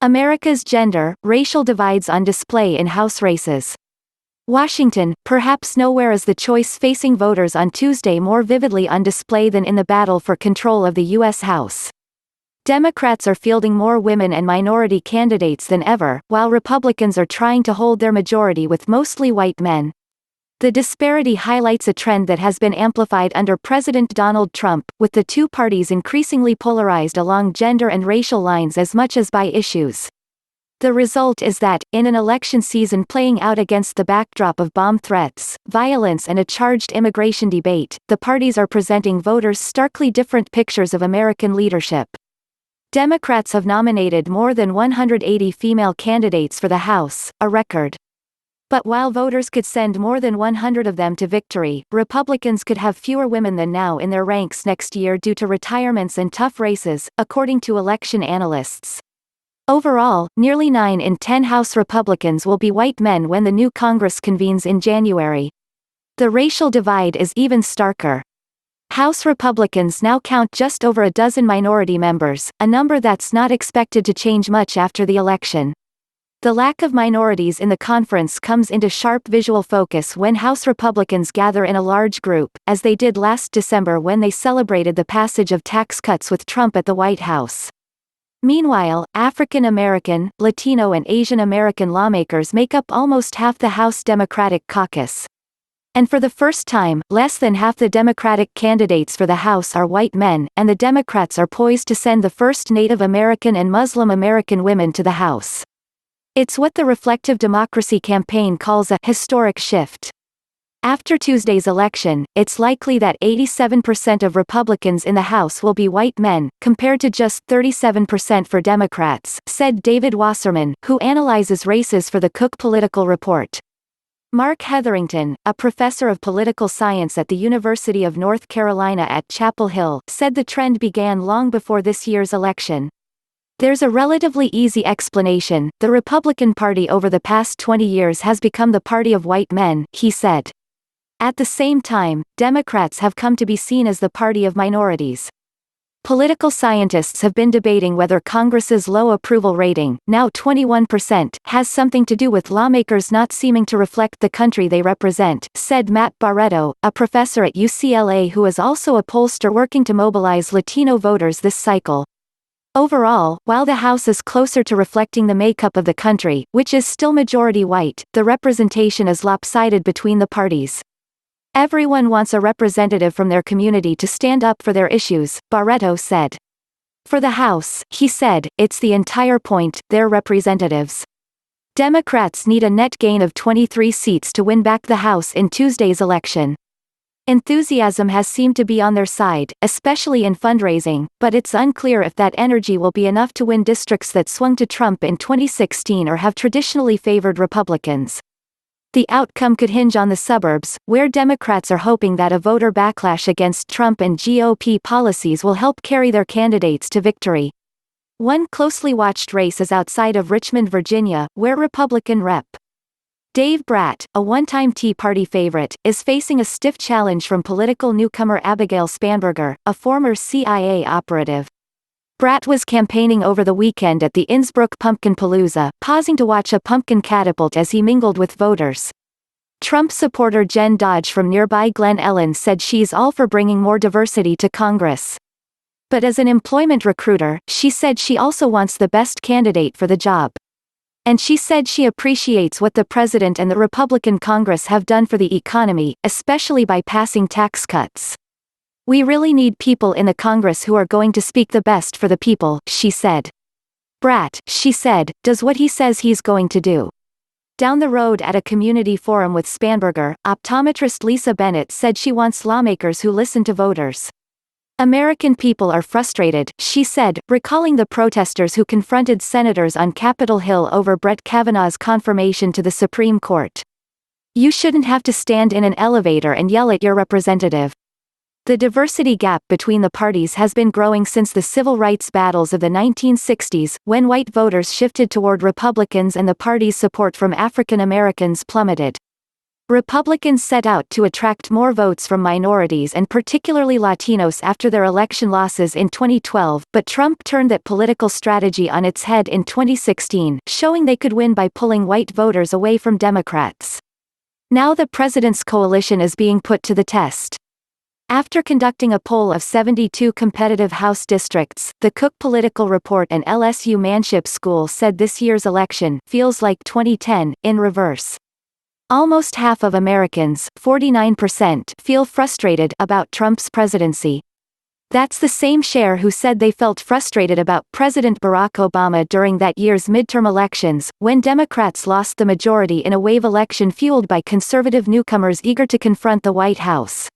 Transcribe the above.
America's gender, racial divides on display in House races. Washington, perhaps nowhere is the choice facing voters on Tuesday more vividly on display than in the battle for control of the U.S. House. Democrats are fielding more women and minority candidates than ever, while Republicans are trying to hold their majority with mostly white men. The disparity highlights a trend that has been amplified under President Donald Trump, with the two parties increasingly polarized along gender and racial lines as much as by issues. The result is that, in an election season playing out against the backdrop of bomb threats, violence and a charged immigration debate, the parties are presenting voters starkly different pictures of American leadership. Democrats have nominated more than 180 female candidates for the House, a record. But while voters could send more than 100 of them to victory, Republicans could have fewer women than now in their ranks next year due to retirements and tough races, according to election analysts. Overall, nearly 9 in 10 House Republicans will be white men when the new Congress convenes in January. The racial divide is even starker. House Republicans now count just over a dozen minority members, a number that's not expected to change much after the election. The lack of minorities in the conference comes into sharp visual focus when House Republicans gather in a large group, as they did last December when they celebrated the passage of tax cuts with Trump at the White House. Meanwhile, African American, Latino and Asian American lawmakers make up almost half the House Democratic caucus. And for the first time, less than half the Democratic candidates for the House are white men, and the Democrats are poised to send the first Native American and Muslim American women to the House. It's what the Reflective Democracy campaign calls a historic shift. After Tuesday's election, it's likely that 87% of Republicans in the House will be white men, compared to just 37% for Democrats, said David Wasserman, who analyzes races for the Cook Political Report. Mark Hetherington, a professor of political science at the University of North Carolina at Chapel Hill, said the trend began long before this year's election. There's a relatively easy explanation: the Republican Party over the past 20 years has become the party of white men, he said. At the same time, Democrats have come to be seen as the party of minorities. Political scientists have been debating whether Congress's low approval rating, now 21%, has something to do with lawmakers not seeming to reflect the country they represent, said Matt Barreto, a professor at UCLA who is also a pollster working to mobilize Latino voters this cycle. Overall, while the House is closer to reflecting the makeup of the country, which is still majority white, the representation is lopsided between the parties. Everyone wants a representative from their community to stand up for their issues, Barreto said. For the House, he said, it's the entire point, they're representatives. Democrats need a net gain of 23 seats to win back the House in Tuesday's election. Enthusiasm has seemed to be on their side, especially in fundraising, but it's unclear if that energy will be enough to win districts that swung to Trump in 2016 or have traditionally favored Republicans. The outcome could hinge on the suburbs, where Democrats are hoping that a voter backlash against Trump and GOP policies will help carry their candidates to victory. One closely watched race is outside of Richmond, Virginia, where Republican Rep. Dave Bratt, a one-time Tea Party favorite, is facing a stiff challenge from political newcomer Abigail Spanberger, a former CIA operative. Bratt was campaigning over the weekend at the Innsbruck Pumpkin Palooza, pausing to watch a pumpkin catapult as he mingled with voters. Trump supporter Jen Dodge from nearby Glen Ellen said she's all for bringing more diversity to Congress. But as an employment recruiter, she said she also wants the best candidate for the job. And she said she appreciates what the president and the Republican Congress have done for the economy, especially by passing tax cuts. We really need people in the Congress who are going to speak the best for the people, she said. Bratt, she said, does what he says he's going to do. Down the road at a community forum with Spanberger, optometrist Lisa Bennett said she wants lawmakers who listen to voters. American people are frustrated, she said, recalling the protesters who confronted senators on Capitol Hill over Brett Kavanaugh's confirmation to the Supreme Court. You shouldn't have to stand in an elevator and yell at your representative. The diversity gap between the parties has been growing since the civil rights battles of the 1960s, when white voters shifted toward Republicans and the party's support from African Americans plummeted. Republicans set out to attract more votes from minorities and particularly Latinos after their election losses in 2012, but Trump turned that political strategy on its head in 2016, showing they could win by pulling white voters away from Democrats. Now the president's coalition is being put to the test. After conducting a poll of 72 competitive House districts, the Cook Political Report and LSU Manship School said this year's election feels like 2010, in reverse. Almost half of Americans, 49%, feel frustrated about Trump's presidency. That's the same share who said they felt frustrated about President Barack Obama during that year's midterm elections, when Democrats lost the majority in a wave election fueled by conservative newcomers eager to confront the White House.